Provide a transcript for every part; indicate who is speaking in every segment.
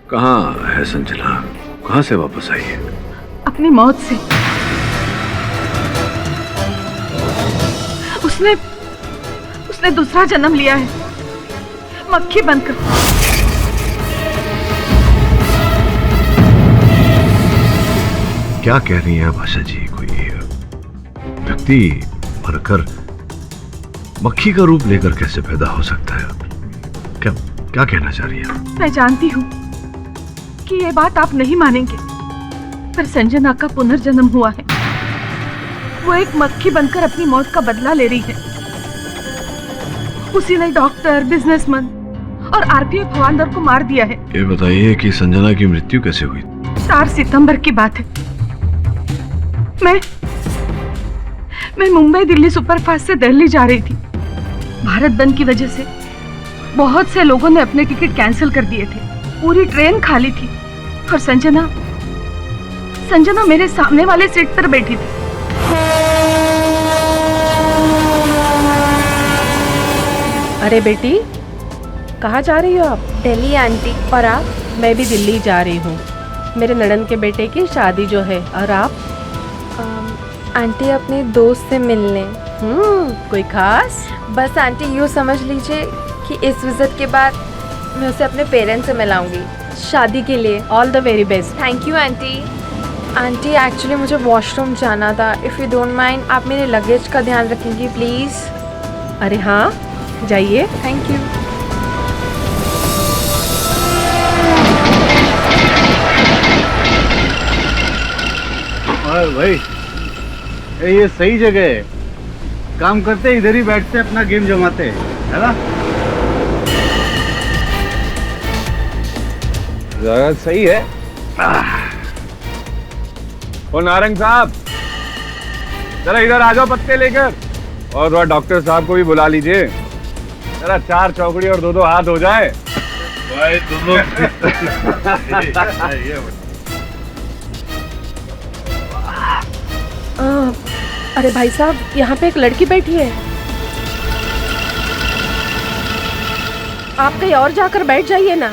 Speaker 1: कहाँ है संजना? कहाँ से वापस आई है?
Speaker 2: अपनी मौत से। उसने दूसरा जन्म लिया है, मक्खी बनकर।
Speaker 1: क्या कह रही हैं भाषा जी? कोई व्यक्ति मरकर मक्खी का रूप लेकर कैसे पैदा हो सकता है? क्या क्या कहना चाह रही है?
Speaker 2: मैं जानती हूँ कि ये बात आप नहीं मानेंगे, पर संजना का पुनर्जन्म हुआ है। वो एक मक्खी बनकर अपनी मौत का बदला ले रही है। उसी ने डॉक्टर, बिजनेसमैन और आरपीएफ हवलदार को मार दिया है।
Speaker 1: ये बताइए कि संजना की मृत्यु कैसे हुई?
Speaker 2: 4 सितंबर की बात है। मैं मुंबई दिल्ली सुपरफास्ट से दिल्ली जा रही थी। भारत बंद की वजह से बहुत से लोगों ने अपने टिकट कैंसिल कर दिए थे। पूरी ट्रेन खाली थी और संजना मेरे सामने वाले सीट पर बैठी थी।
Speaker 3: अरे बेटी, कहाँ जा रही हो आप?
Speaker 4: दिल्ली आंटी।
Speaker 3: और आप? मैं भी दिल्ली जा रही हूँ, मेरे ननद के बेटे की शादी जो है। और आप?
Speaker 4: आंटी अपने दोस्त से मिलने।
Speaker 3: कोई खास?
Speaker 4: बस आंटी यूँ समझ लीजिए कि इस विजिट के बाद मैं उसे अपने पेरेंट्स से मिलाऊंगी शादी के लिए।
Speaker 3: All the very best.
Speaker 4: Thank you aunty. Aunty actually मुझे वॉशरूम जाना था। इफ़ यू डोंट माइंड, आप मेरे लगेज का ध्यान रखेंगी प्लीज़?
Speaker 3: अरे हाँ, जाइए।
Speaker 4: Thank you.
Speaker 5: और भाई ये सही जगह है। काम करते इधर ही बैठते अपना गेम जमाते है ना?
Speaker 6: जगह सही है। ओ नारंग साहब, जरा इधर आ जाओ पत्ते लेकर। और थोड़ा डॉक्टर साहब को भी बुला लीजिए। जरा 4 चौकड़ी और 2-2 हाथ हो जाए।
Speaker 5: भाई दोनों
Speaker 3: अरे भाई साहब, यहाँ पे एक लड़की बैठी है। आप कहीं और जाकर बैठ जाइए ना।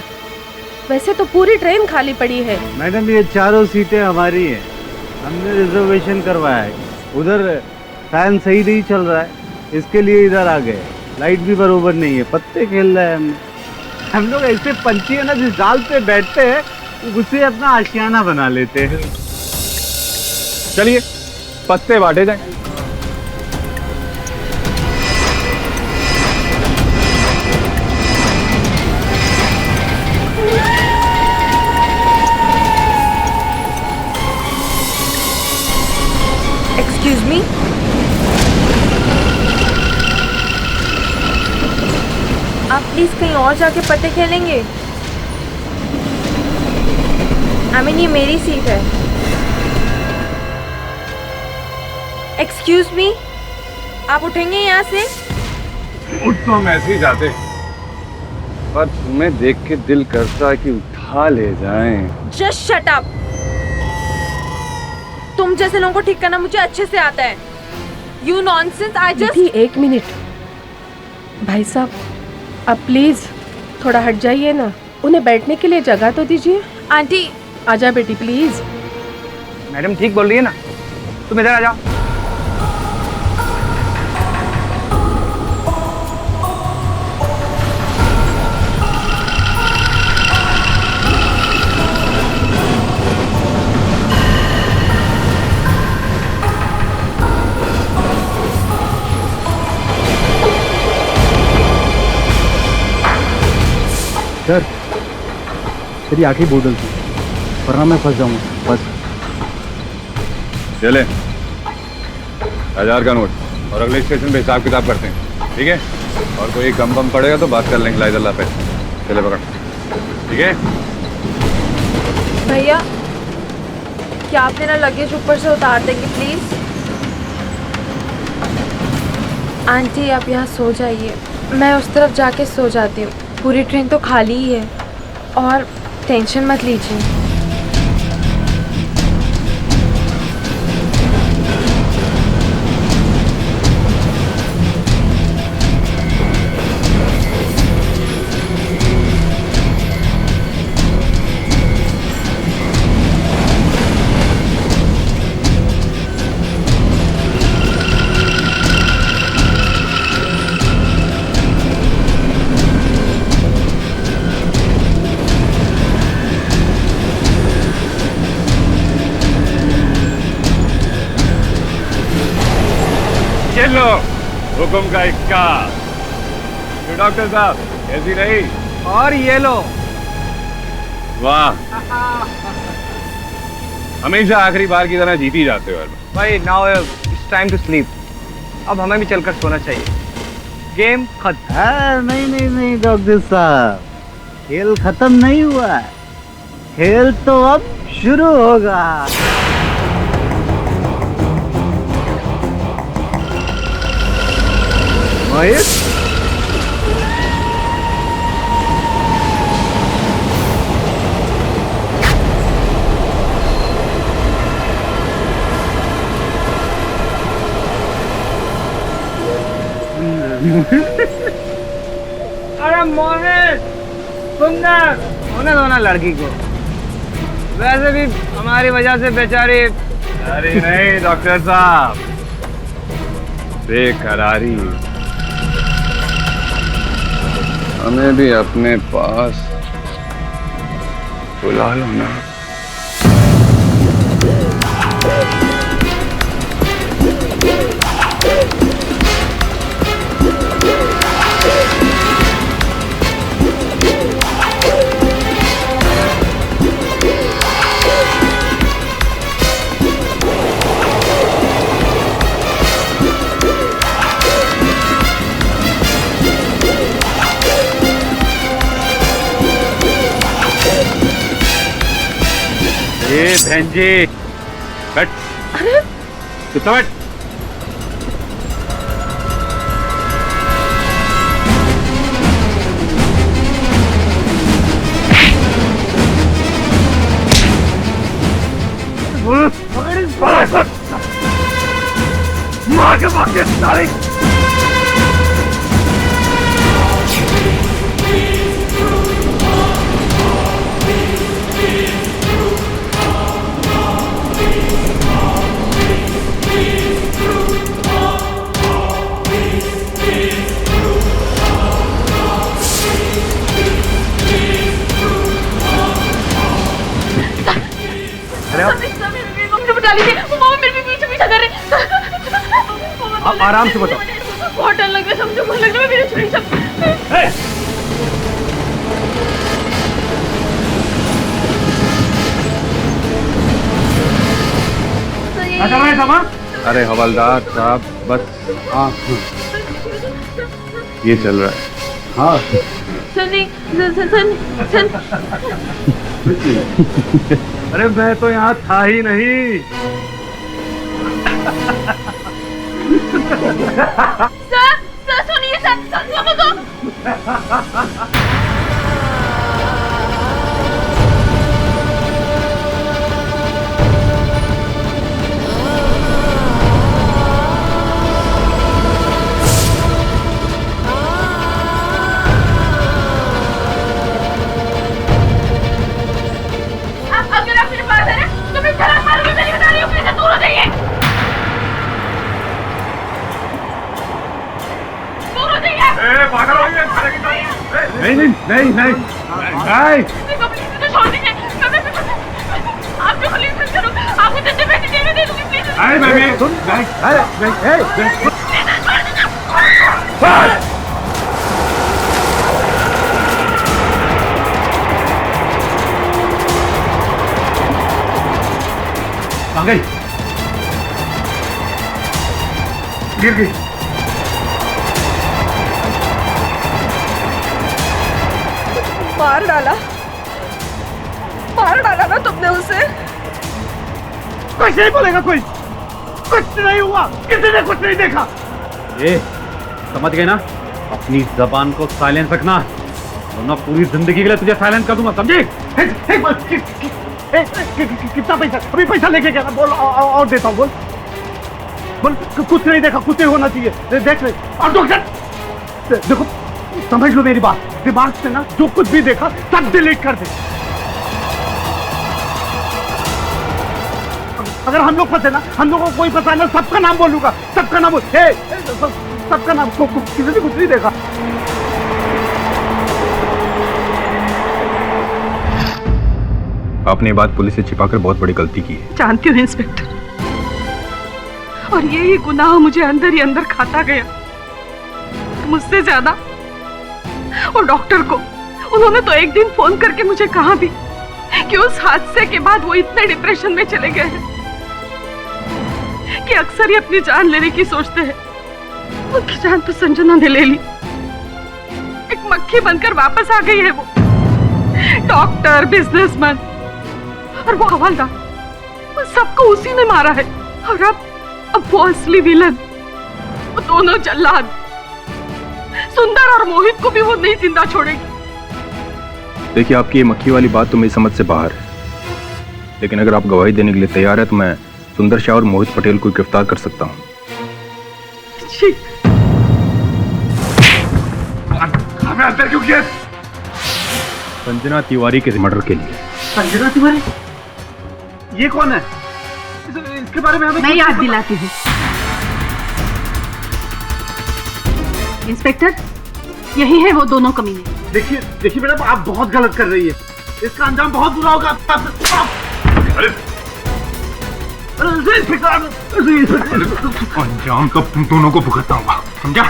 Speaker 3: वैसे तो पूरी ट्रेन खाली पड़ी है।
Speaker 5: मैडम, ये चारों सीटें हमारी हैं। हमने रिजर्वेशन करवाया है। उधर फैन सही नहीं चल रहा है, इसके लिए इधर आ गए। लाइट भी बरोबर नहीं है, पत्ते खेल रहे हैं। हम लोग ऐसे पंछी है ना, जिस डाल पे बैठते हैं उसे अपना आशियाना बना लेते हैं।
Speaker 6: चलिए पत्ते बांटे जाए।
Speaker 4: एक्सक्यूज मी, आप प्लीज कहीं और जाके पत्ते खेलेंगे? ये मेरी सीट है। एक्सक्यूज मी, आप उठेंगे यहाँ से?
Speaker 6: उठ तो हम ऐसे ही जाते, पर तुम्हें देख के दिल करता है कि उठा ले जाएं।
Speaker 4: Just shut up. तुम जैसे लोगों को ठीक करना मुझे अच्छे से आता है। You nonsense. I just.
Speaker 3: एक मिनट भाई साहब, आप प्लीज थोड़ा हट जाइए ना। उन्हें बैठने के लिए जगह तो दीजिए।
Speaker 4: आंटी
Speaker 3: आजा बेटी प्लीज।
Speaker 7: मैडम ठीक बोल रही है ना, तुम इधर आ जाओ।
Speaker 5: सर, तेरी आंखें बोतल थी, वरना मैं फंस जाऊंगा। बस
Speaker 6: चले 1000 का नोट, और अगले स्टेशन पे हिसाब किताब करते हैं, ठीक है? और कोई कम बम पड़ेगा तो बात कर लेंगे। लाइजल्ला पे चले पकड़, ठीक है?
Speaker 4: भैया, क्या आप मेरा लगेज ऊपर से उतार देंगे प्लीज? आंटी आप यहाँ सो जाइए, मैं उस तरफ जाके सो जाती हूँ। पूरी ट्रेन तो खाली ही है, और टेंशन मत लीजिए।
Speaker 6: ये लो हुक्म का इक्का। तो डॉक्टर साहब कैसी रही?
Speaker 7: और ये लो।
Speaker 6: वाह, हमेशा आखिरी बार की तरह जीत ही जाते हो यार।
Speaker 7: भाई now it's time to sleep. अब हमें भी चलकर सोना चाहिए। गेम खत्म।
Speaker 5: नहीं नहीं नहीं डॉक्टर साहब, खेल खत्म नहीं हुआ है, खेल तो अब शुरू होगा। मोहित,
Speaker 7: अरे मोहित, सुंदर होने दो ना लड़की को। वैसे भी हमारी वजह से बेचारी।
Speaker 6: अरे नहीं डॉक्टर साहब, बेकरारी। हमें भी अपने पास बुला लो ना। बहन जी बैठ।
Speaker 3: अरे
Speaker 6: कितना बैठ। मार के भाग सारी।
Speaker 7: आराम से बताओ।
Speaker 2: बहुत डर लग रहा है, समझो मन लग रहा है मेरे छुरी सब।
Speaker 6: अरे हवलदार साहब बस। हाँ ये चल रहा है। हाँ
Speaker 2: सनी सन
Speaker 5: अरे मैं तो यहाँ था ही नहीं।
Speaker 2: सर सुनिए सर सुनो तो। अगर आप मेरे पास है ना तो मैं छलांग मारूंगी। मैं बता रही हूँ, प्लीज दूर हो जाइए। दूर हो जाइए।
Speaker 6: नहीं नहीं नहीं नहीं नहीं।
Speaker 2: तो छोड़ दीजिए। आप जो पुलिस करो, आपको जितने पैसे चाहिए दे दूंगी प्लीज।
Speaker 6: अरे मैं सुन
Speaker 5: गई, गिर गई।
Speaker 3: मार डाला ना तुमने उसे।
Speaker 5: कुछ नहीं बोलेगा कोई, कुछ नहीं हुआ, किसी ने कुछ नहीं देखा। ये समझ गए ना, अपनी जबान को साइलेंस रखना वरना पूरी जिंदगी के लिए तुझे साइलेंस कर दूंगा, समझे? कितना पैसा? अभी पैसा लेके गया, बोल और देता हूँ। बोल कुछ नहीं देखा, कुछ नहीं होना चाहिए। देख ले और डॉक्टर देखो, समझ लो मेरी बात, दिमाग से ना जो कुछ भी देखा सब डिलीट कर दे। अगर हम लोग फंसे ना, हम लोगों को कोई पता ना, सबका नाम बोलूंगा, सबका नाम बोल। सबका नाम, किसी ने कुछ नहीं देखा।
Speaker 6: आपने ये बात पुलिस से छिपाकर बहुत बड़ी गलती की है।
Speaker 2: जानती हूँ इंस्पेक्टर, और यही गुनाह मुझे अंदर ही अंदर खाता गया। मुझसे ज्यादा और डॉक्टर को, उन्होंने तो एक दिन फोन करके मुझे कहा भी कि उस हादसे के बाद वो इतने डिप्रेशन में चले गए हैं कि अक्सर ही अपनी जान लेने की सोचते हैं। उनकी जान तो संजना ने ले ली। एक मक्खी बनकर वापस आ गई है वो, डॉक्टर, बिजनेसमैन और वो हवलदार, वो सबको उसी ने मारा है। और अब वो असली विलन, वो दोनों जल्लाद, सुंदर और मोहित को भी वो नहीं जिंदा छोड़ेगी।
Speaker 8: देखिए, आपकी ये मक्खी वाली बात तो मेरी समझ से बाहर है, लेकिन अगर आप गवाही देने के लिए तैयार है तो मैं सुंदर शाह और मोहित पटेल को गिरफ्तार कर सकता हूँ।
Speaker 1: हमें अंदर क्यों किया?
Speaker 8: संजना तिवारी के मर्डर के लिए।
Speaker 5: संजना तिवारी? ये कौन है? इसके बारे में हमें
Speaker 2: मैं याद दिलाती हूँ। इंस्पेक्टर, यही है वो दोनों कमीने।
Speaker 5: देखिए देखिए मैडम, आप बहुत गलत कर रही है। इसका अंजाम बहुत बुरा होगा।
Speaker 1: अरे
Speaker 8: अंजाम तो तुम दोनों को भुगतना होगा, समझा?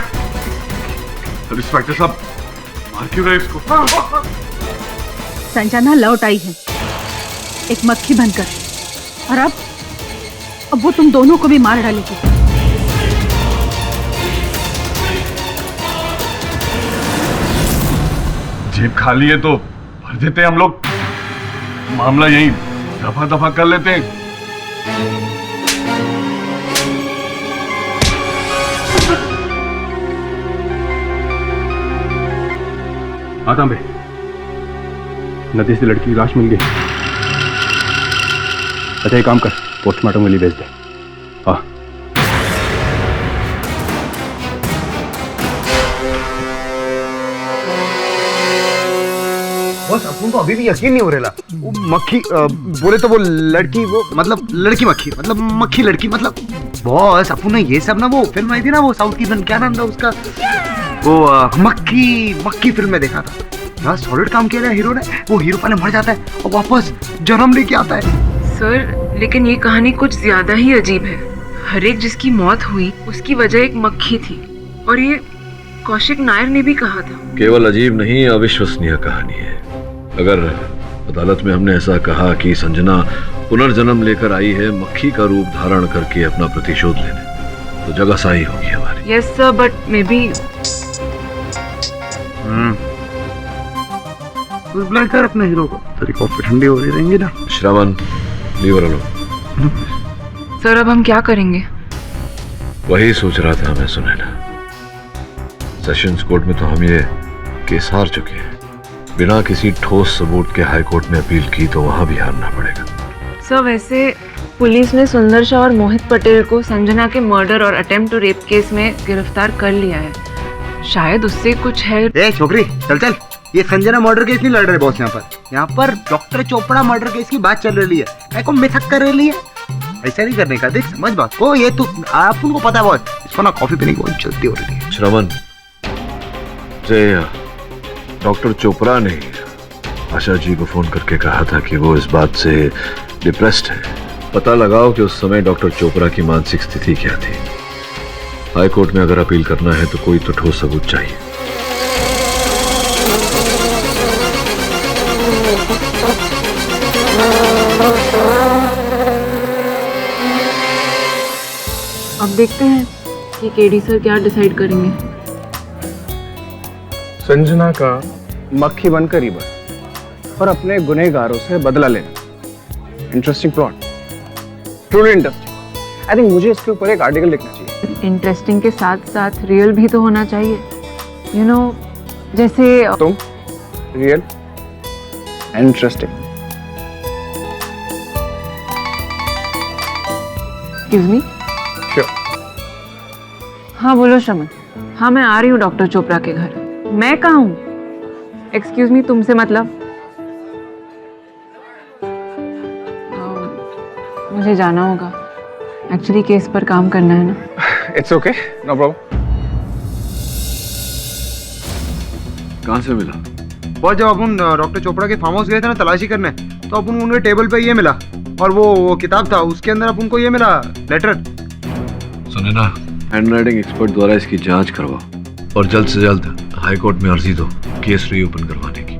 Speaker 1: इंस्पेक्टर साहब, मार क्यों रहे इसको?
Speaker 2: संजना लौट आई है एक मक्खी बनकर, और अब वो तुम दोनों को भी मार डालेगी।
Speaker 1: जेब खाली है तो भर देते हैं हम लोग, मामला यही दफा दफा कर लेते हैं।
Speaker 8: आदम भाई, नदी से लड़की की लाश मिल गई। अच्छा, एक काम कर, पोस्टमार्टम के लिए भेज दे। हाँ।
Speaker 9: बस अपन को अभी भी यकीन नहीं हो रहा। वो मक्खी बोले तो वो लड़की, वो मतलब लड़की मक्खी, मतलब मक्खी लड़की, मतलब बॉस अपन ने ये सब ना, वो फिल्म आई थी ना, वो साउथ की फिल्म, क्या नाम था उसका, वो मक्खी फिल्म में देखा था। यार सॉलिड काम किया हीरो ने। वो हीरो पहले मर जाता है और वापस जन्म लेके आता है।
Speaker 10: सर, लेकिन ये कहानी कुछ ज्यादा ही अजीब है। हर एक जिसकी मौत हुई उसकी वजह एक मक्खी थी, और ये कौशिक नायर ने भी कहा था।
Speaker 1: केवल अजीब नहीं, अविश्वसनीय कहानी है। अगर अदालत में हमने ऐसा कहा कि संजना पुनर्जन्म लेकर आई है मक्खी का रूप धारण करके अपना प्रतिशोध लेने, तो जगह सही होगी हमारी।
Speaker 10: Yes sir, but may be
Speaker 9: बुलाए कर अपने हीरो को, तेरी कॉफी ठंडी हो रही रहेंगी ना।
Speaker 1: श्रवण, लीवर लो।
Speaker 10: सर, अब हम क्या करेंगे?
Speaker 1: वही सोच रहा था मैं सुनैना। सेशंस कोर्ट में तो हम ये केस हार चुके हैं। बिना किसी ठोस सबूत के हाई कोर्ट में अपील की तो वहां भी हारना पड़ेगा।
Speaker 10: सर, वैसे पुलिस ने सुंदर शाह और मोहित पटेल को संजना के मर्डर और अटेम्प्ट टू रेप केस में गिरफ्तार कर लिया है। शायद उससे कुछ हेल्प।
Speaker 9: ए छोकरी, चल चल, ये संजना मर्डर केस नहीं लड़ रहे बॉस। यहाँ पर डॉक्टर चोपड़ा मर्डर केस की बात चल रही है। को मिथक कर रही है, ऐसा नहीं करने का। देख समझ बात को, ये तो आप उनको पता है बॉस, इसको ना कॉफी पीने की बहुत जल्दी हो रही है।
Speaker 1: श्रवण, डॉक्टर चोपड़ा ने आशा जी को फोन करके कहा था कि वो इस बात से डिप्रेस्ड है। पता लगाओ कि उस समय डॉक्टर चोपड़ा की मानसिक स्थिति क्या थी। हाई कोर्ट में अगर अपील करना है तो कोई तो ठोस सबूत चाहिए।
Speaker 10: अब देखते हैं कि केडी सर क्या डिसाइड करेंगे।
Speaker 8: संजना का मक्खी बनकर ही बन और अपने गुनहगारों से बदला लेना। Interesting plot, truly interesting. I think मुझे इसके ऊपर एक आर्टिकल लिखना चाहिए।
Speaker 10: इंटरेस्टिंग के साथ साथ रियल भी तो होना चाहिए, यू नो, जैसे
Speaker 8: तुम real interesting.
Speaker 10: Excuse me.
Speaker 8: Sure.
Speaker 10: हाँ बोलो श्रमन। हाँ मैं आ रही हूँ डॉक्टर चोपड़ा के घर। मैं कहाँ हूँ? एक्सक्यूज मी, तुमसे मतलब? मुझे जाना होगा, एक्चुअली केस पर काम करना है ना।
Speaker 8: It's okay, no problem.
Speaker 1: कहाँ से मिला?
Speaker 9: बहुत जब अपन डॉक्टर चोपड़ा के फार्म हाउस गए थे ना तलाशी करने, तो अपन उनके टेबल पे ये मिला, और वो किताब था, उसके अंदर अपन को ये मिला, लेटर।
Speaker 1: मैंने ना हैंडराइटिंग एक्सपर्ट द्वारा इसकी जांच करवाओ और जल्द से जल्द हाई कोर्ट में अर्जी दो केस रीओपन करवाने की।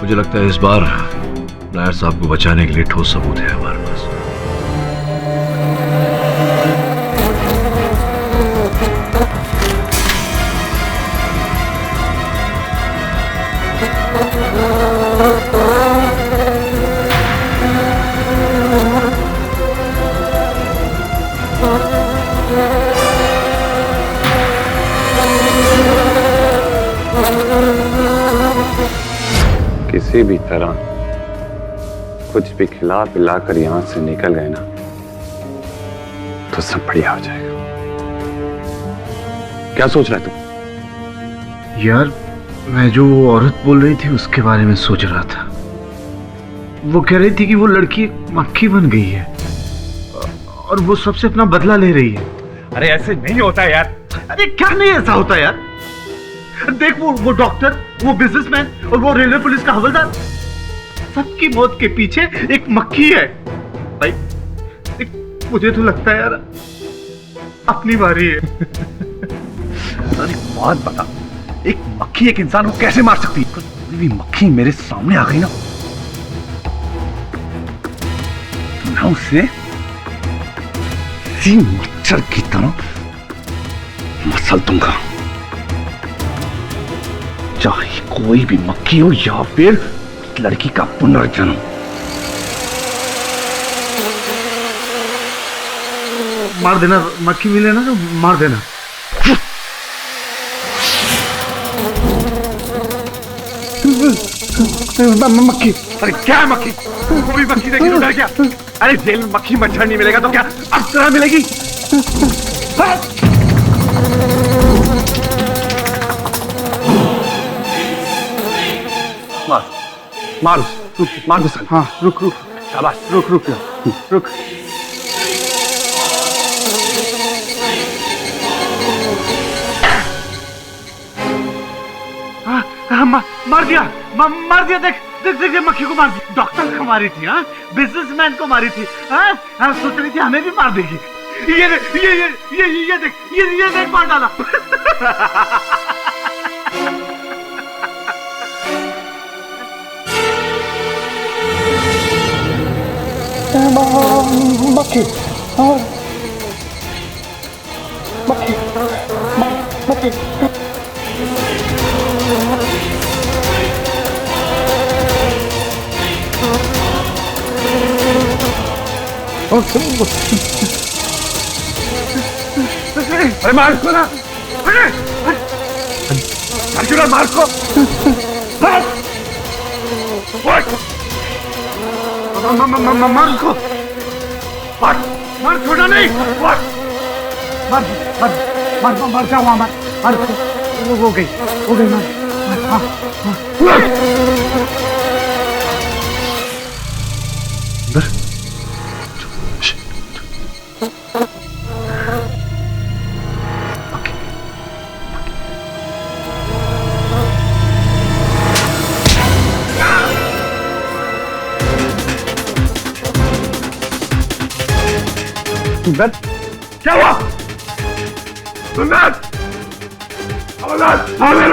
Speaker 1: मुझे लगता है इस बार नायर साहब को बचाने के लिए ठोस सबूत है हमारे पास।
Speaker 6: किसी भी तरह कुछ भी खिला पिला कर यहां से निकल गए ना तो सब बढ़िया हो जाएगा। क्या सोच रहा है तू?
Speaker 9: यार मैं जो वो औरत बोल रही थी उसके बारे में सोच रहा था। वो कह रही थी कि वो लड़की मक्खी बन गई है और वो सबसे अपना बदला ले रही है।
Speaker 6: अरे ऐसे नहीं होता यार।
Speaker 9: अरे क्या नहीं ऐसा होता यार? देख वो डॉक्टर, वो बिजनेसमैन और वो रेलवे पुलिस का हवलदार, सबकी मौत के पीछे एक मक्खी है। भाई मुझे तो लगता है यार अपनी बारी है।
Speaker 6: अरे बात बता, एक मक्खी एक इंसान को कैसे मार सकती है? कोई भी मक्खी मेरे सामने आ गई ना तो मैं उसे इसी मच्छर की तरह मसल दूंगा, चाहे कोई भी मक्खी हो या फिर लड़की का पुनर्जन्म।
Speaker 9: मार देना, मक्खी मिले ना तो मार देना।
Speaker 6: मक्खी? अरे क्या है मक्खी? कोई मक्खी देखी तो डर गया? अरे जेल में मक्खी मच्छर नहीं मिलेगा तो क्या अप्सरा मिलेगी? मार मार दो साल।
Speaker 9: हाँ रुक रुक,
Speaker 6: शाबाश।
Speaker 9: रुक रुक रुक। मार दिया, मार दिया। देख देख देख मक्खी को मार दिया। डॉक्टर को मारी थी, हाँ बिजनेसमैन को मारी थी, हाँ सोच रही थी हमें भी मार देगी। ये देख मार डाला।
Speaker 8: मक्खी मक्खी मक्खी
Speaker 6: अरे मार उसको ना, अर्जुन मार उसको।
Speaker 9: मार उसको, मार छोड़ा नहीं। मार क्या हुआ? मार हो गई मार।
Speaker 6: सुंदर क्या हुआ? सुंदर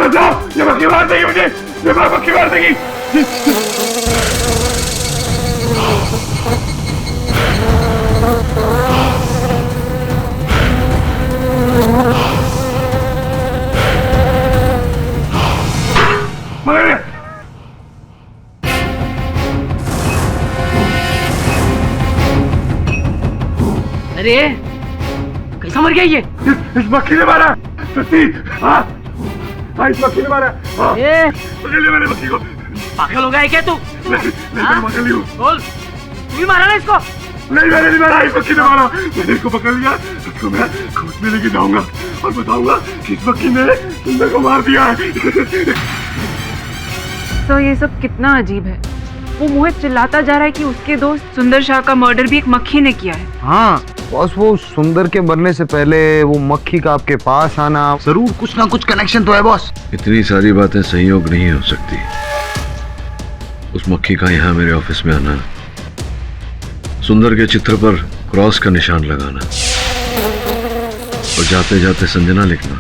Speaker 6: बचाओ, ये मक्खी मार देगी मुझे, ये मक्खी मार देगी।
Speaker 7: अरे कैसा मर गया ये?
Speaker 6: इस मक्खी ने मारा। सच्ची? हाँ इस मक्खी ने मारा। पकड़ लिया मैंने मक्खी को।
Speaker 7: पागल हो गया है क्या तू?
Speaker 6: नहीं पकड़ ली हूँ।
Speaker 7: बोल, तू भी मारा ना इसको?
Speaker 6: नहीं मैंने नहीं मारा, इस मक्खी ने मारा। मैंने इसको पकड़ लिया, इसको मैं खोज में लेके जाऊंगा और बताऊंगा कि इस मक्खी ने सुंदर को मार दिया है।
Speaker 10: तो ये सब कितना अजीब है। वो मोहित चिल्लाता जा रहा है कि उसके दोस्त सुंदर शाह का मर्डर भी एक मक्खी ने किया है।
Speaker 9: हाँ बॉस, वो सुंदर के मरने से पहले वो मक्खी का आपके पास आना, जरूर कुछ ना कुछ कनेक्शन तो है बॉस।
Speaker 1: इतनी सारी बातें संयोग नहीं हो सकती। उस मक्खी का यहाँ मेरे ऑफिस में आना, सुंदर के चित्र पर क्रॉस का निशान लगाना, और जाते जाते संजना लिखना,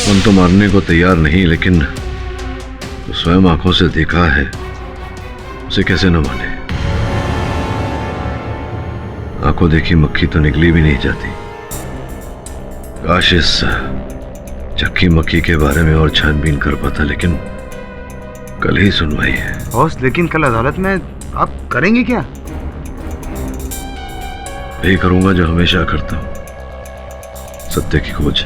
Speaker 1: मन तो मारने को तैयार नहीं, लेकिन तो स्वयं आंखों से देखा है, उसे कैसे न माने। आंखों देखी मक्खी तो निकली भी नहीं जाती। काश इस चक्की मक्खी के बारे में और छानबीन कर पाता, लेकिन कल ही सुनवाई है।
Speaker 9: बॉस, लेकिन कल अदालत में आप करेंगे क्या?
Speaker 1: यही करूंगा जो हमेशा करता हूं, सत्य की खोज।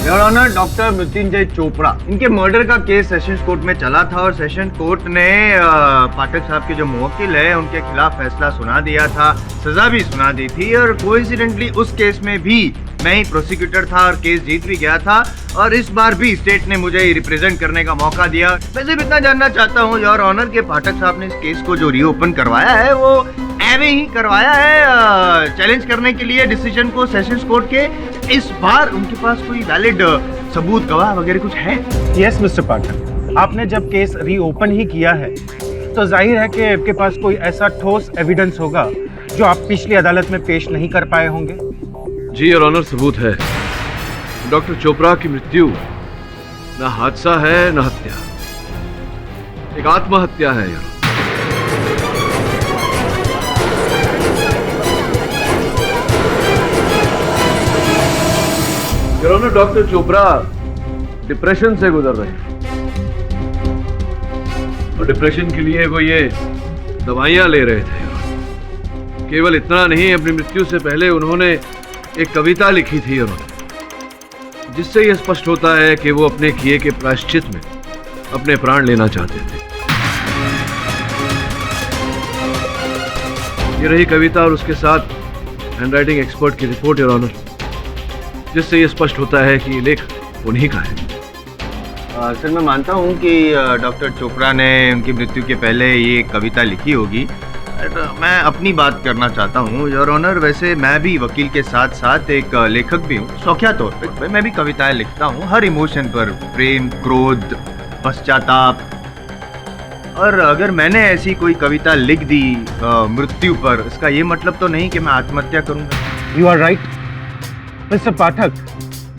Speaker 11: Your honour, doctor Mrityunjay Chopra, इनके मर्डर का केस सेशंस कोर्ट में चला था और सेशन कोर्ट ने पाठक साहब के जो मुवक्किल है उनके खिलाफ फैसला सुना दिया था, सजा भी सुना दी थी। और कोइंसिडेंटली उस केस में भी मैं ही प्रोसिक्यूटर था और केस जीत भी गया था। और इस बार भी स्टेट ने मुझे रिप्रेजेंट करने का मौका दिया। मैं सिर्फ इतना जानना चाहता हूँ योर ऑनर के पाठक साहब ने इस केस को जो रीओपन करवाया है वो एवे ही करवाया है चैलेंज करने के लिए डिसीजन को सेशंस कोर्ट के। इस बार उनके पास कोई वैलिड सबूत, गवाह वगैरह कुछ है?
Speaker 12: यस मिस्टर पाठक, आपने जब केस रीओपन ही किया है तो जाहिर है कि आपके पास कोई ऐसा ठोस एविडेंस होगा जो आप पिछली अदालत में पेश नहीं कर पाए होंगे।
Speaker 1: जी योर ऑनर, सबूत है। डॉक्टर चोपड़ा की मृत्यु न हादसा है न हत्या, एक आत्महत्या है यार। Your honour, doctor Chopra depression से गुजर रहे हैं और डिप्रेशन के लिए वो ये दवाइयां ले रहे थे। केवल इतना नहीं, अपनी मृत्यु से पहले उन्होंने एक कविता लिखी थी जिससे यह स्पष्ट होता है कि वो अपने किए के प्रायश्चित में अपने प्राण लेना चाहते थे। ये रही कविता और उसके साथ हैंडराइटिंग एक्सपर्ट की रिपोर्ट योर ऑनर, जिससे यह स्पष्ट होता है कि ये लेख उन्हीं का है।
Speaker 11: सर, मैं मानता हूँ कि डॉक्टर चोपड़ा ने उनकी मृत्यु के पहले ये कविता लिखी होगी। मैं अपनी बात करना चाहता हूँ योर ऑनर। वैसे मैं भी वकील के साथ साथ एक लेखक भी हूँ। शौकिया तौर पे मैं भी कविताएं लिखता हूँ, हर इमोशन पर, प्रेम, क्रोध, पश्चाताप। और अगर मैंने ऐसी कोई कविता लिख दी मृत्यु पर, इसका ये मतलब तो नहीं कि मैं आत्महत्या करूँगा।
Speaker 12: You are right mister Pathak,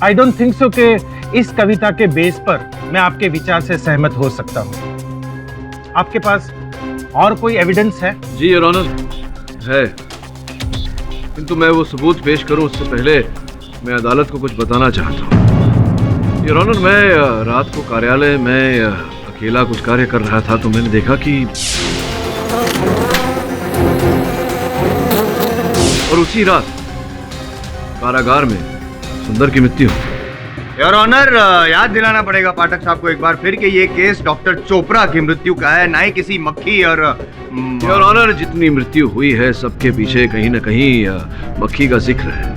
Speaker 12: I don't think so कि इस कविता के बेस पर मैं आपके विचार से सहमत हो सकता हूँ। आपके पास और कोई एविडेंस है?
Speaker 1: जी योर ऑनर, है, किंतु मैं वो सबूत पेश करूं उससे पहले मैं अदालत को कुछ बताना चाहता हूं। योर ऑनर, मैं रात को कार्यालय में अकेला कुछ कार्य कर रहा था तो मैंने देखा कि और उसी रात कारागार में सुंदर की मृत्यु।
Speaker 11: योर ऑनर, याद दिलाना पड़ेगा पाठक साहब को एक बार फिर कि ये केस डॉक्टर चोपड़ा की मृत्यु का है, ना ही किसी मक्खी और
Speaker 1: योर ऑनर, जितनी मृत्यु हुई है सबके पीछे कहीं न कहीं मक्खी का जिक्र है।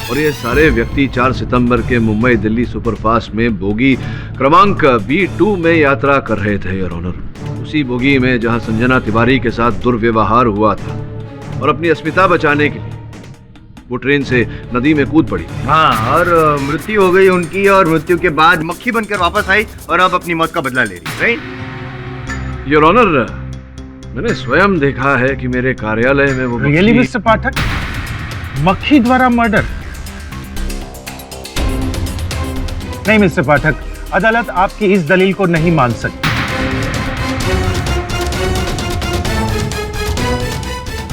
Speaker 1: और ये सारे व्यक्ति 4 सितंबर के मुंबई दिल्ली सुपरफास्ट में बोगी क्रमांक B2 में यात्रा कर रहे थे योर ऑनर। उसी बोगी में जहां संजना तिवारी के साथ दुर्व्यवहार हुआ था और अपनी अस्मिता बचाने के लिए वो ट्रेन से नदी में कूद पड़ी।
Speaker 11: हाँ, और मृत्यु हो गई उनकी और मृत्यु के बाद मक्खी बनकर वापस आई और अब अपनी मौत का बदला ले रही, राइट?
Speaker 1: योर ऑनर, मैंने स्वयं देखा है कि मेरे कार्यालय में वो
Speaker 12: रियली मिस्टर पाठक, मक्खी द्वारा मर्डर? नहीं मिस्टर पाठक, अदालत आपकी इस दलील को नहीं मान सकती।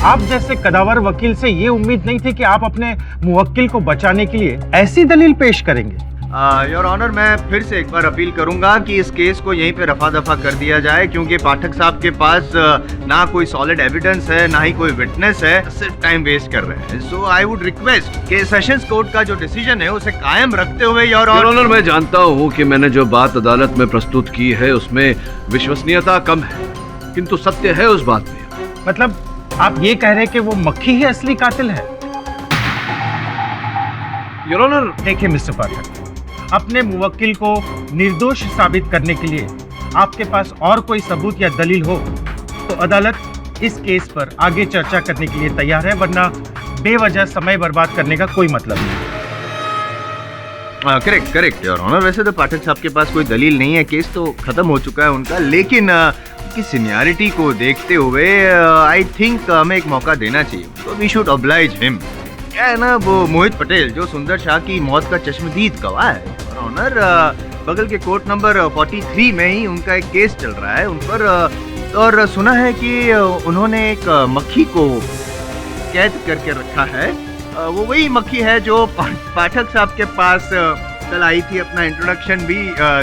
Speaker 12: आप जैसे कदावर वकील से ये उम्मीद नहीं थी कि आप अपने मुवक्किल को बचाने के लिए ऐसी दलील पेश करेंगे।
Speaker 11: योर ऑनर, मैं फिर से एक बार अपील करूंगा कि इस केस को यहीं पे रफा दफा कर दिया जाए, क्योंकि पाठक साहब के पास ना कोई सॉलिड एविडेंस है, ना ही कोई विटनेस है, सिर्फ टाइम वेस्ट कर रहे हैं। सो आई वुड रिक्वेस्ट कि सेशंस कोर्ट का जो डिसीजन है उसे कायम रखते हुए योर
Speaker 1: ऑनर, मैं जानता हूँ कि मैंने जो बात अदालत में प्रस्तुत की है उसमें विश्वसनीयता कम है, किंतु सत्य है उस बात में।
Speaker 12: मतलब आप ये कह रहे हैं कि वो मक्खी ही असली कातिल है?
Speaker 1: योर ऑनर,
Speaker 12: देखिए मिस्टर पाठक, अपने मुवक्किल को निर्दोष साबित करने के लिए आपके पास और कोई सबूत या दलील हो तो अदालत इस केस पर आगे चर्चा करने के लिए तैयार है, वरना बेवजह समय बर्बाद करने का कोई मतलब नहीं।
Speaker 11: Correct correct your honour. वैसे तो पाठक साहब के पास कोई दलील नहीं है, केस तो खत्म हो चुका है उनका, लेकिन उनकी सीनियरिटी को देखते हुए आई थिंक हमें एक मौका देना चाहिए, तो वी शुड ऑब्लाइज हिम। क्या है ना, वो मोहित पटेल जो सुंदर शाह की मौत का चश्मदीद गवाह है योर ऑनर, बगल के कोर्ट नंबर 43 में ही उनका एक केस चल रहा है उन पर, और सुना है कि उन्होंने एक मक्खी को कैद करके रखा है। वो वही मक्खी है जो पाठक साहब के पास कल आई थी, अपना इंट्रोडक्शन भी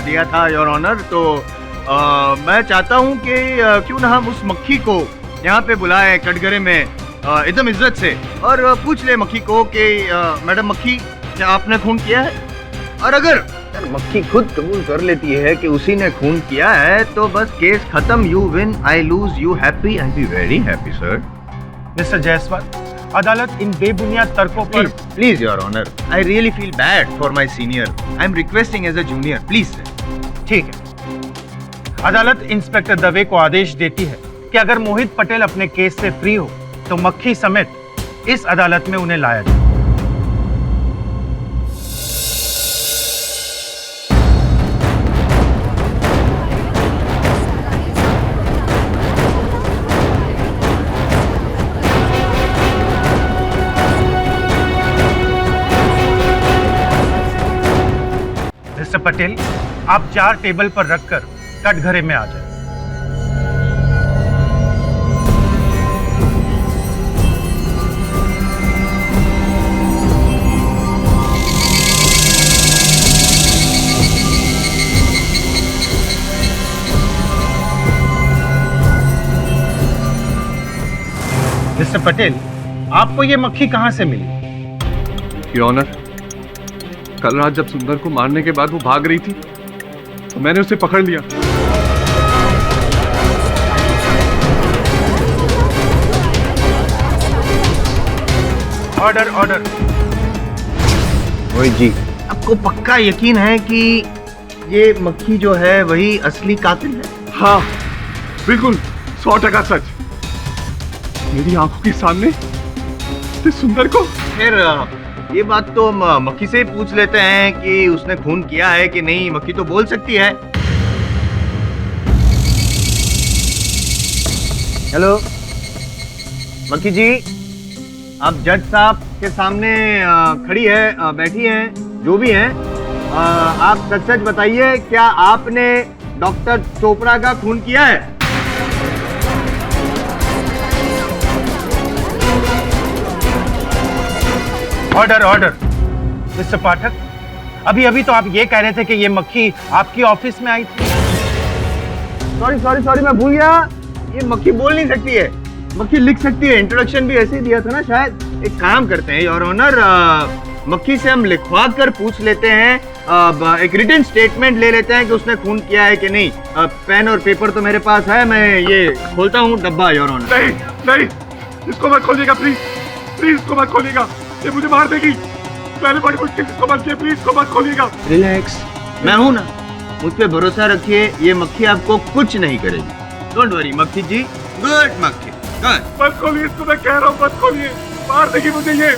Speaker 11: दिया था योर ऑनर। तो मैं चाहता हूँ कि क्यों ना हम उस मक्खी को यहाँ पे बुलाएं कटघरे में एकदम इज्जत से, और पूछ ले मक्खी को कि मैडम मक्खी, क्या आपने खून किया है? और अगर मक्खी खुद कबूल कर लेती है कि उसी ने खून किया है तो बस केस खत्म। You win, I lose, you happy, I be very happy sir.
Speaker 12: Mister Jaiswal, अदालत इन बेबुनियाद तर्कों पर
Speaker 11: please your honour, I really feel bad for my senior, I am requesting as a junior, please sir.
Speaker 12: ठीक है, अदालत inspector Dave को आदेश देती है कि अगर मोहित पटेल अपने केस से फ्री हो तो मक्खी समेत इस अदालत में उन्हें लाया जाए। मिस्टर पटेल, आप 4 टेबल पर रखकर कटघरे में आ जाए। मिस्टर पटेल, आपको ये मक्खी कहां से मिली?
Speaker 6: योर ऑनर, कल रात जब सुंदर को मारने के बाद वो भाग रही थी तो मैंने उसे पकड़ लिया।
Speaker 12: Order order.
Speaker 11: मोहित जी, आपको पक्का यकीन है कि ये मक्खी जो है वही असली कातिल है?
Speaker 6: हाँ बिल्कुल, 100% सच। मेरी आंखों के सामने इस सुंदर को।
Speaker 11: फिर ये बात तो हम मक्खी से ही पूछ लेते हैं कि उसने खून किया है कि नहीं। मक्खी तो बोल सकती है। हेलो मक्खी जी, आप जज साहब के सामने खड़ी है, बैठी हैं, जो भी हैं, आप सच सच बताइए, क्या आपने डॉक्टर चोपड़ा का खून किया है?
Speaker 12: Order order. मिस्टर पाठक, अभी अभी तो आप ये कह रहे थे कि ये मक्खी आपकी ऑफिस में आई थी।
Speaker 11: सॉरी मैं भूल गया। ये मक्खी बोल नहीं सकती है, मक्खी लिख सकती है। इंट्रोडक्शन भी ऐसे ही दिया था ना शायद। एक काम करते हैं योर ऑनर, मक्खी से हम लिखवा कर पूछ लेते हैं, एक रिटन स्टेटमेंट ले लेते हैं कि उसने खून किया है कि नहीं। पेन और पेपर तो मेरे पास है, मैं ये खोलता हूँ डब्बा योर ऑनर।
Speaker 6: नहीं नहीं, इसको मत खोलिएगा प्लीज, प्लीज इसको मत खोलिएगा, ये मुझे मार देगी। मैंने बड़ी मुश्किल इसको बंद किया, प्लीज इसको मत खोलिएगा।
Speaker 11: रिलैक्स, मैं हूं ना, मुझ पे भरोसा रखिए, ये मक्खी आपको कुछ नहीं करेगी। डोंट वरी मक्खी जी, गुड मक्खी, गुड।
Speaker 6: मत खोलिए इसको, मैं कह रहा हूँ मत खोलिए, मार देगी मुझे ये।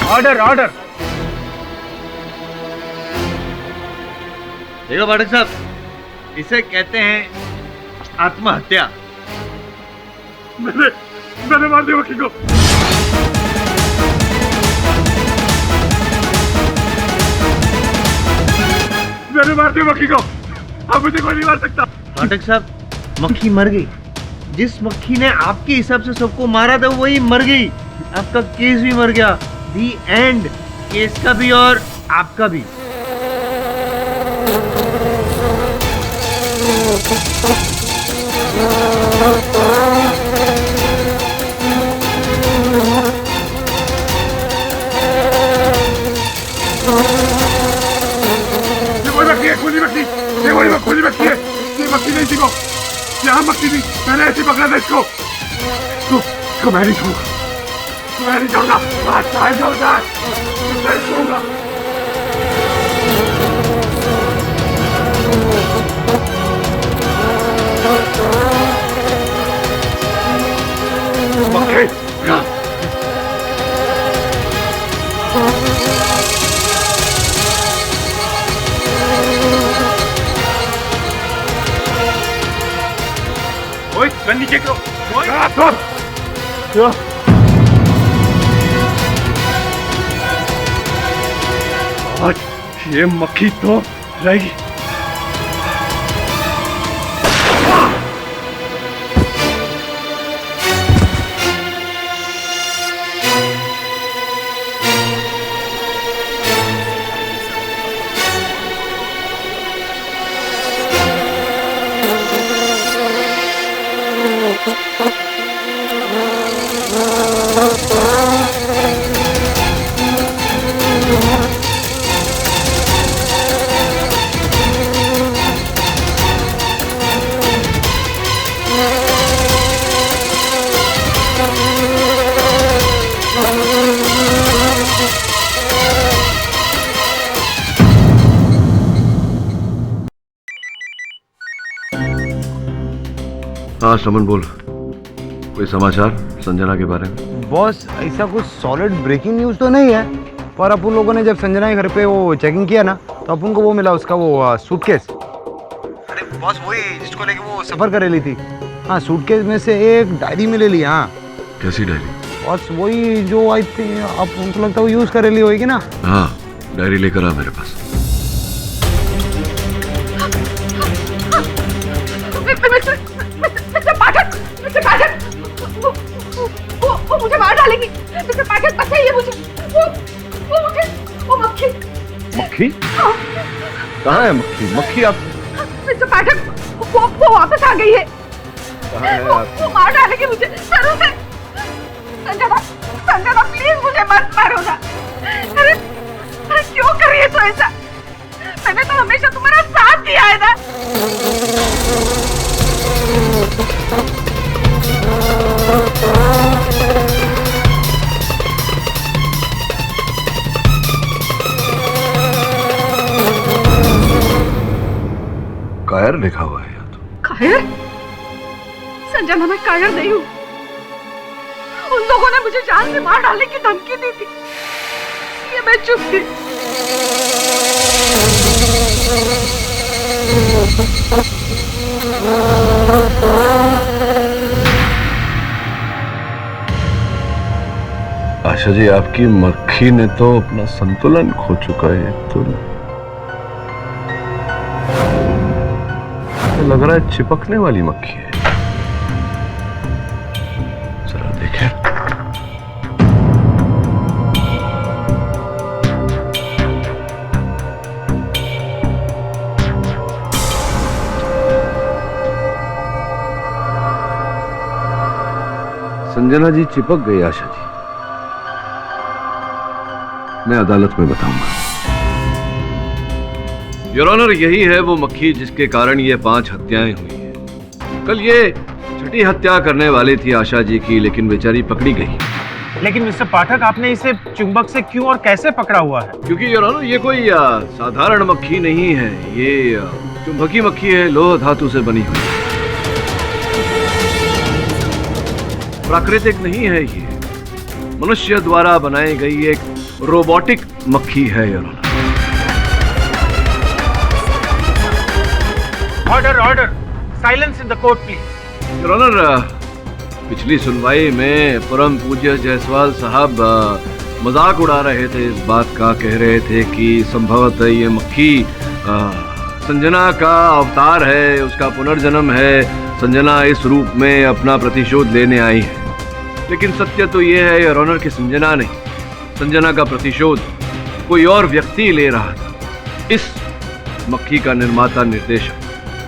Speaker 12: Order order.
Speaker 11: देखो पाठक साहब, इसे कहते हैं आत्महत्या।
Speaker 6: मैंने मार दिया मक्खी को। मैंने मार दिया मक्खी को, अब मुझे कोई नहीं मार सकता।
Speaker 11: पाठक साहब, मक्खी मर गई। जिस मक्खी ने आपके हिसाब से सबको मारा था वही मर गई। आपका केस भी मर गया। दी एंड, केस का भी और आपका भी।
Speaker 1: गलती थी, मैंने ऐसे पकड़ा था इसको। इसको मैं नहीं छोड़ूंगा, मैं नहीं छोड़ूंगा, मैं नहीं छोड़ूंगा।
Speaker 6: ओए गन नीचे करो।
Speaker 1: आज ये मक्खी तो रहेगी। हाँ समन बोल, कोई समाचार संजना के बारे में?
Speaker 9: बॉस ऐसा कुछ सॉलिड ब्रेकिंग न्यूज़ तो नहीं है, पर अपन लोगों ने जब संजना के घर पे वो चेकिंग किया ना तो अपन को वो मिला, उसका वो सूटकेस। अरे बॉस वही जिसको लेके वो सफ़र कर रही थी। हाँ सूटकेस में से एक डायरी में ले ली। हाँ
Speaker 1: कैसी डायरी?
Speaker 9: बॉस वही जो आई थी, आप उनको लगता है वो यूज़ कर ली होगी ना।
Speaker 1: हाँ डायरी लेकर आ मेरे पास।
Speaker 2: वो मुझे मार डालेगी। मिस्टर पाठक बचाइए मुझे। वो मक्खी।
Speaker 1: मक्खी? कहाँ है मक्खी? मक्खी आप?
Speaker 2: मिस्टर पाठक वो वापस आ गई है। वो मार डालेगी मुझे जरूर से। संजना प्लीज मुझे मत मारो ना। अरे क्यों कर रही है तो ऐसा? मैंने तो हमेशा तुम्हारा साथ दिया है ना।
Speaker 1: कायर लिखा हुआ है यहाँ तो।
Speaker 2: कायर? संजना मैं कायर नहीं हूँ। उन लोगों ने मुझे जान से मार डालने की धमकी दी थी, ये मैं चुप थी।
Speaker 1: आशा जी आपकी मक्खी ने तो अपना संतुलन खो चुका है। तो लग रहा है चिपकने वाली मक्खी है। जरा देखें। संजना जी चिपक गई आशा जी। मैं अदालत में बताऊंगा। योर ऑनर यही है वो मक्खी जिसके कारण ये 5 हत्याएं हुई हैं। कल ये छठी हत्या करने वाली थी आशा जी की, लेकिन बेचारी पकड़ी गई।
Speaker 12: लेकिन मिस्टर पाठक आपने इसे चुंबक से क्यों और कैसे पकड़ा हुआ है?
Speaker 1: क्योंकि योर ऑनर ये कोई साधारण मक्खी नहीं है, ये चुंबकी मक्खी है, लोह धातु से बनी हुई। प्राकृतिक नहीं है, ये मनुष्य द्वारा बनाई गई एक रोबोटिक मक्खी है your honour.
Speaker 12: Order order, silence in the court please.
Speaker 1: Your honour पिछली सुनवाई में परम पूज्य जायसवाल साहब मजाक उड़ा रहे थे, इस बात का कह रहे थे कि संभवतः ये मक्खी संजना का अवतार है, उसका पुनर्जन्म है, संजना इस रूप में अपना प्रतिशोध लेने आई है। लेकिन सत्य तो ये है योर ऑनर कि संजना नहीं, संजना का प्रतिशोध कोई और व्यक्ति ले रहा था। इस मक्खी का निर्माता निर्देशक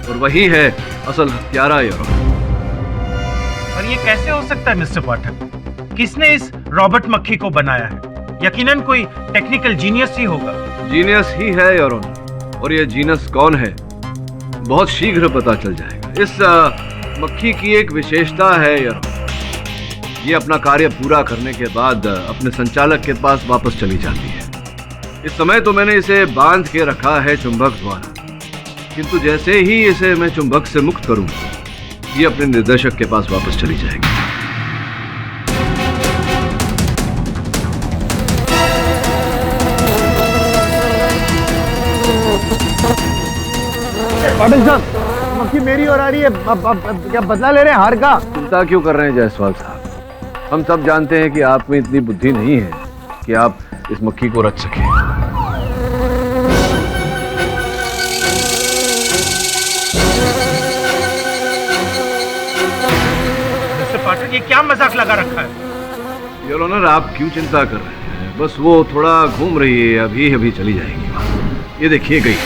Speaker 1: और वही है असल हत्यारा योर ऑनर।
Speaker 12: और ये कैसे हो सकता है मिस्टर पाठक? किसने इस रॉबर्ट मक्खी को बनाया है? यकीनन कोई टेक्निकल जीनियस ही होगा।
Speaker 1: जीनियस ही है योर ऑनर, और ये जीनियस कौन है बहुत शीघ्र पता चल जाएगा। इस मक्खी की एक विशेषता है यार, ये अपना कार्य पूरा करने के बाद अपने संचालक के पास वापस चली जाती है। इस समय तो मैंने इसे बांध के रखा है चुंबक द्वारा, किंतु जैसे ही इसे मैं चुंबक से मुक्त करूंगा, ये अपने निर्देशक के पास वापस चली जाएगी।
Speaker 9: पाटिल साहब, मक्खी मेरी ओर आ रही है। अब क्या बदला ले रहे हैं हार का?
Speaker 1: चिंता क्यों कर रहे हैं जायसवाल साहब? हम सब जानते हैं कि आप में इतनी बुद्धि नहीं है कि आप इस मक्खी को रच सकें।
Speaker 12: मिस्टर पाठक, ये क्या मजाक लगा रखा है?
Speaker 1: योर ऑनर, आप क्यों चिंता कर रहे हैं? बस वो थोड़ा घूम रही है, अभी अभी चली जाएगी वहां। ये देखिए गई।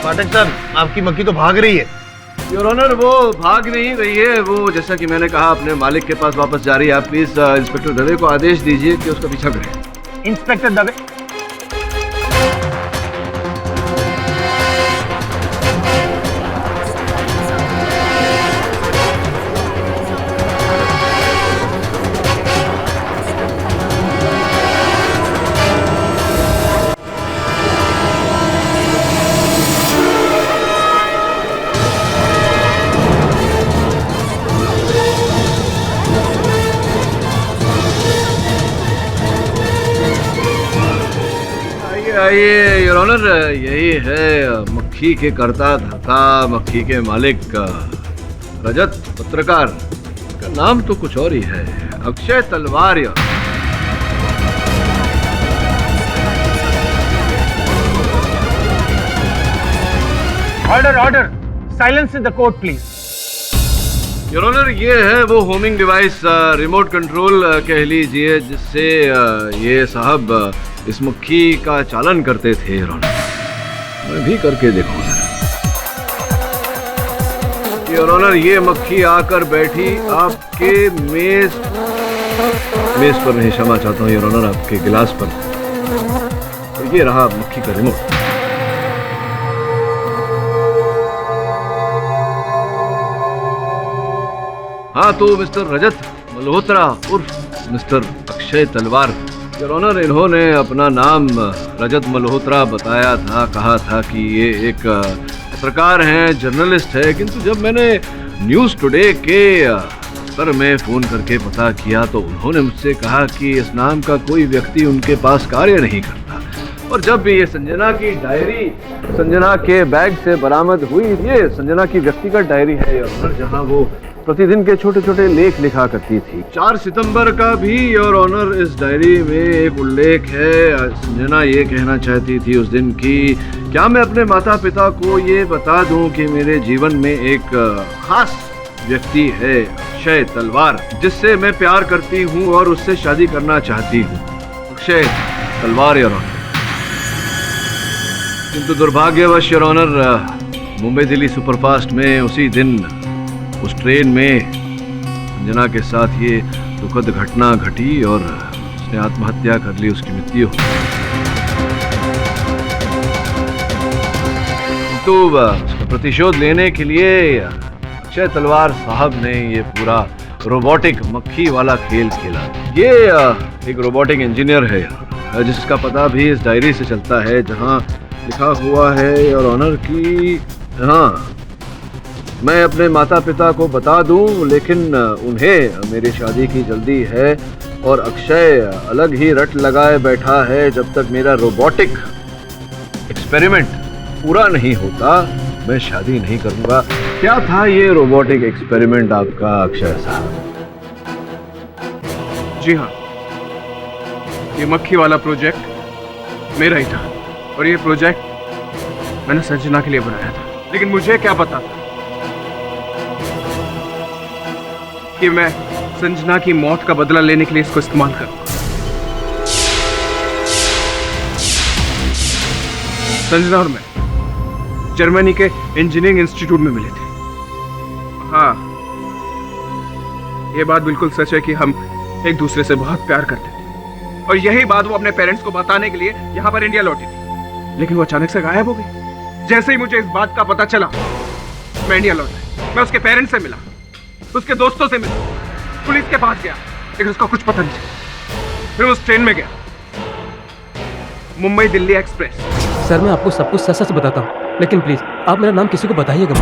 Speaker 9: पाठक साहब, आपकी मक्खी तो भाग रही है।
Speaker 1: योर ऑनर, वो भाग नहीं रही है, वो जैसा कि मैंने कहा अपने मालिक के पास वापस जा रही है। आप प्लीज इंस्पेक्टर दवे को आदेश दीजिए कि उसका पीछा करें।
Speaker 12: इंस्पेक्टर दवे?
Speaker 1: आइए योर ऑनर, यही है मक्खी के कर्ता धर्ता, मक्खी के मालिक रजत पत्रकार। का नाम तो कुछ और ही है, Akshay Talwar.
Speaker 12: Order order, silence in the court please.
Speaker 1: Your honour, ये है वो होमिंग डिवाइस, रिमोट कंट्रोल कह लीजिए, जिससे ये साहब इस मक्खी का चालन करते थे। योर ऑनर, मैं भी करके देखूंगा। योर ऑनर, ये मक्खी आकर बैठी आपके मेज पर नहीं, क्षमा चाहता हूँ योर ऑनर, आपके गिलास पर। तो ये रहा मक्खी का रिमोट। हाँ, तो मिस्टर रजत मल्होत्रा उर्फ मिस्टर अक्षय तलवार, योर ऑनर, इन्होंने अपना नाम रजत मल्होत्रा बताया था, कहा था कि ये एक पत्रकार हैं, जर्नलिस्ट है। किंतु जब मैंने न्यूज़ टुडे के सर में फ़ोन करके पता किया तो उन्होंने मुझसे कहा कि इस नाम का कोई व्यक्ति उनके पास कार्य नहीं करता। और जब भी ये संजना की डायरी संजना के बैग से बरामद हुई, ये संजना की व्यक्तिगत डायरी है योर ऑनर, जहाँ वो प्रतिदिन के छोटे छोटे लेख लिखा करती थी। 4 सितंबर का भी योर ऑनर इस डायरी में एक उल्लेख है। संजना ये कहना चाहती थी उस दिन कि क्या मैं अपने माता पिता को ये बता दूं कि मेरे जीवन में एक खास व्यक्ति है, अक्षय तलवार, जिससे मैं प्यार करती हूँ और उससे शादी करना चाहती हूँ। अक्षय तलवार योर ऑनर। किंतु दुर्भाग्यवश your honour, Mumbai Delhi superfast में उसी दिन उस ट्रेन में संजना के साथ ये दुखद घटना घटी और उसने आत्महत्या कर ली, उसकी मृत्यु। तो उसका प्रतिशोध लेने के लिए अक्षय तलवार साहब ने ये पूरा रोबोटिक मक्खी वाला खेल खेला। ये एक रोबोटिक इंजीनियर है जिसका पता भी इस डायरी से चलता है, जहां लिखा हुआ है योर ऑनर कि हाँ, मैं अपने माता पिता को बता दूं, लेकिन उन्हें मेरी शादी की जल्दी है और अक्षय अलग ही रट लगाए बैठा है। जब तक मेरा रोबोटिक एक्सपेरिमेंट पूरा नहीं होता, मैं शादी नहीं करूंगा। क्या था ये रोबोटिक एक्सपेरिमेंट आपका अक्षय साहब?
Speaker 8: जी हाँ, ये मक्खी वाला प्रोजेक्ट मेरा ही था और ये प्रोजेक्ट मैंने संजना के लिए बनाया था। लेकिन मुझे क्या पता था कि मैं संजना की मौत का बदला लेने के लिए इसको इस्तेमाल करूंगा। संजना और मैं जर्मनी के इंजीनियरिंग इंस्टीट्यूट में मिले थे। हाँ, ये बात बिल्कुल सच है कि हम एक दूसरे से बहुत प्यार करते थे और यही बात वो अपने पेरेंट्स को बताने के लिए यहाँ पर इंडिया लौटी थी, लेकिन वो अचानक से गायब हो गई। जैसे ही मुझे इस बात का पता चला मैं इंडिया लौटा। मैं उसके पेरेंट्स से मिला, उसके दोस्तों से मिला, पुलिस के पास गया, लेकिन उसका कुछ पता नहीं चला। फिर उस ट्रेन में गया, मुंबई दिल्ली एक्सप्रेस।
Speaker 13: सर मैं आपको सब कुछ सच सच बताता हूँ, लेकिन प्लीज आप मेरा नाम किसी को बताइएगा।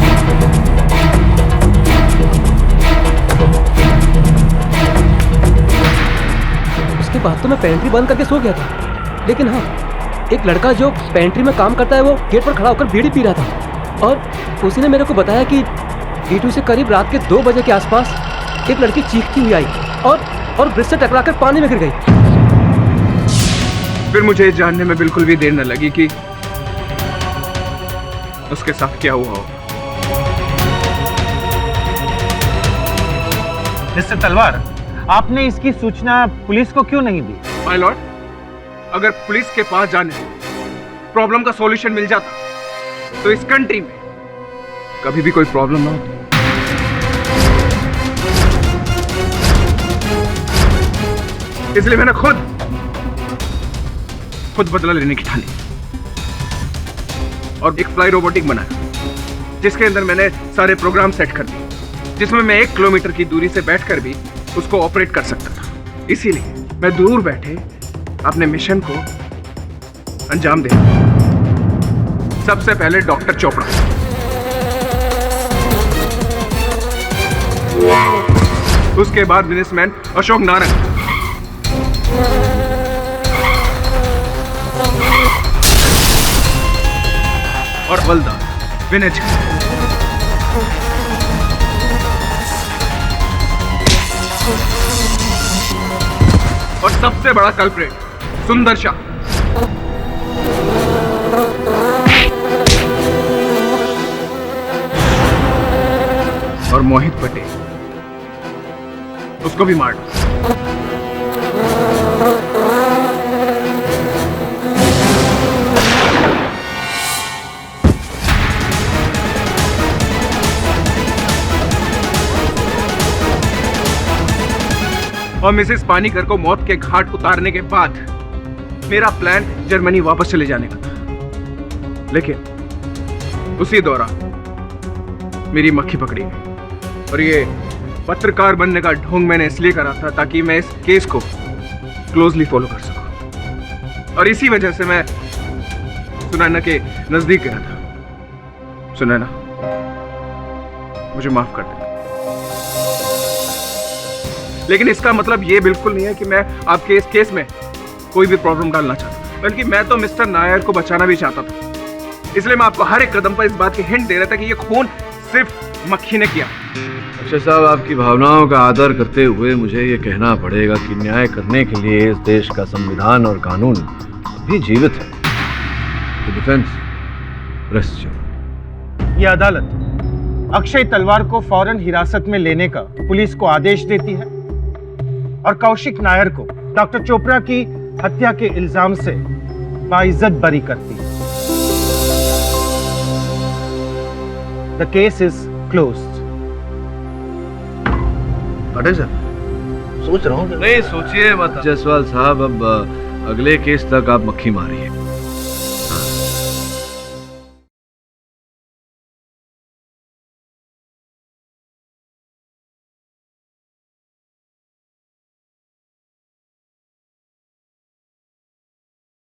Speaker 13: उसके बाद तो मैं पेंट्री बंद करके सो गया था, लेकिन हाँ एक लड़का जो पेंट्री में काम करता है वो गेट पर खड़ा होकर बीड़ी पी रहा था और उसी ने मेरे को बताया कि D2 से करीब रात के 2 बजे के आसपास एक लड़की चीखती हुई आई और ब्रिज से टकराकर पानी में गिर गई।
Speaker 8: फिर मुझे जानने में बिल्कुल भी देर न लगी कि उसके साथ क्या हुआ हो।
Speaker 12: मिस्टर तलवार, आपने इसकी सूचना पुलिस को क्यों नहीं दी?
Speaker 8: माय लॉर्ड, अगर पुलिस के पास जाने से प्रॉब्लम का सॉल्यूशन मिल जाता तो इस कंट्री में कभी भी कोई प्रॉब्लम ना होती। इसलिए मैंने खुद बदला लेने की ठानी और एक फ्लाई रोबोटिक बनाया जिसके अंदर मैंने सारे प्रोग्राम सेट कर दिए, जिसमें मैं 1 किलोमीटर की दूरी से बैठकर भी उसको ऑपरेट कर सकता था। इसीलिए मैं दूर बैठे अपने मिशन को अंजाम दे। सबसे पहले डॉक्टर चोपड़ा, उसके बाद बिजनेसमैन अशोक नारायण, और बलदार विनय झा। और सबसे बड़ा कल्प्रेट सुंदर शाह। और मोहित पटेल, उसको भी मार डाला। और मिसेस पानीकर को मौत के घाट उतारने के बाद मेरा प्लान जर्मनी वापस चले जाने का था, लेकिन उसी दौरान मेरी मक्खी पकड़ी गई। और ये पत्रकार बनने का ढोंग मैंने इसलिए करा था ताकि मैं इस केस को क्लोजली फॉलो कर सकूं। और इसी वजह से मैं सुनैना के नजदीक गया था। सुनैना, मुझे माफ कर दे, लेकिन इसका मतलब ये बिल्कुल नहीं है कि मैं आपके इस केस में कोई भी प्रॉब्लम डालना चाहता, बल्कि मैं तो मिस्टर नायर को बचाना भी चाहता था। इसलिए मैं आपको हर एक कदम पर इस बात की हिंट दे रहा था कि ये खून सिर्फ मक्खी ने किया।
Speaker 1: अक्षय साहब, आपकी भावनाओं का आदर करते हुए मुझे ये कहना पड़ेगा कि न्याय करने के लिए इस देश का संविधान और कानून भी जीवित है। Defence rest.
Speaker 12: ये अदालत अक्षय तलवार को फौरन हिरासत में लेने का पुलिस को आदेश देती है और कौशिक नायर को डॉक्टर चोपड़ा की हत्या के इल्जाम से बाइज्जत बरी करती है। The case is closed.
Speaker 1: अटक सर, सोच रहा हूँ। नहीं सोचिए मत जायसवाल साहब, अब अगले केस तक आप मक्खी मारिए।